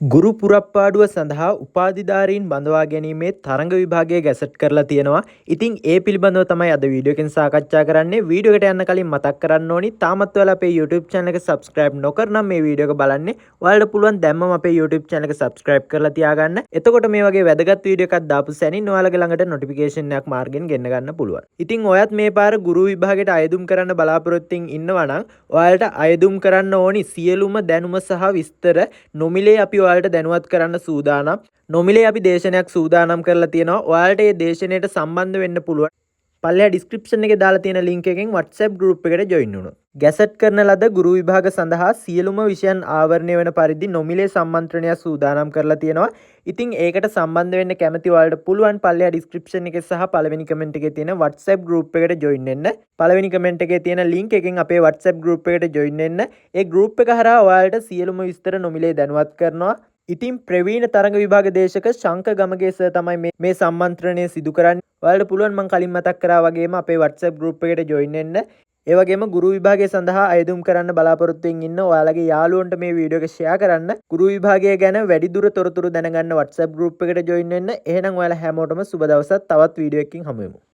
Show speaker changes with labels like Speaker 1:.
Speaker 1: ගුරු පුරප්පාඩුව සඳහා උපාධිධාරීන් බඳවා ගැනීමේ තරඟ විභාගය ගැසට් කරලා තියෙනවා. ඉතින් ඒ පිළිබඳව තමයි අද වීඩියෝ එකෙන් සාකච්ඡා කරන්නේ. වීඩියෝ එකට යන්න කලින් මතක් කරන්න ඕනි තාමත් ඔයාලා අපේ YouTube channel එක subscribe නොකරනම් මේ වීඩියෝ එක බලන්නේ. ඔයාලට පුළුවන් දැම්මම අපේ YouTube channel එක subscribe කරලා තියාගන්න. එතකොට මේ වගේ වැදගත් වීඩියෝ එකක් දාපු සැනින් ඔයාලගේ ළඟට notification එකක් මාර්ගෙන් ගෙන්න ගන්න පුළුවන්. ඉතින් ඔයත් මේ පාර ගුරු විභාගයට අයදුම් කරන්න බලාපොරොත්තුෙන් ඉන්නවා නම් ඔයාලට අයදුම් කරන්න ඕනි සියලුම දැනුම සහ විස්තර නොමිලේ අපි ඔයාලට දැනුවත් කරන්න සූදානම්. නොමිලේ අපි දේශනයක් සූදානම් කරලා තියෙනවා. ඔයාලට මේ දේශනයට සම්බන්ධ වෙන්න පුළුවන්. පල්ලෙහා description එකේ දාලා තියෙන link එකෙන් WhatsApp group එකට join වුණොත්. ගැසට් කරන ලද ගුරු විභාග සඳහා සියලුම විෂයන් ආවරණය වෙන පරිදි නොමිලේ සම්මන්ත්‍රණයක් සූදානම් කරලා තියෙනවා. ඉතින් ඒකට සම්බන්ධ වෙන්න කැමති ඔයාලට පුළුවන් පල්ලෙහා description එකේ සහ පළවෙනි comment එකේ තියෙන WhatsApp group එකට join වෙන්න. පළවෙනි comment එකේ තියෙන link එකෙන් අපේ WhatsApp group එකට join වෙන්න. ඒ group එක හරහා ඔයාලට සියලුම විස්තර නොමිලේ දැනුවත් කරනවා. ඉතින් ප්‍රවීණ තරඟ විභාග දේශක ශංක ගමගේ සර් තමයි මේ සම්මන්ත්‍රණය සිදු කරන්නේ. ඔයාලට පුළුවන් මම කලින් මතක් කරා වගේම අපේ WhatsApp group එකට join වෙන්න. ඒ වගේම ගුරු විභාගය සඳහා අයදුම් කරන්න බලාපොරොත්තුෙන් ඉන්න ඔයාලගේ යාළුවන්ට මේ වීඩියෝ එක share කරන්න. ගුරු විභාගය ගැන වැඩිදුර තොරතුරු දැනගන්න WhatsApp group එකට join වෙන්න. එහෙනම් ඔයාලා හැමෝටම සුබ දවසක්. තවත් වීඩියෝ එකකින් හමු වෙමු.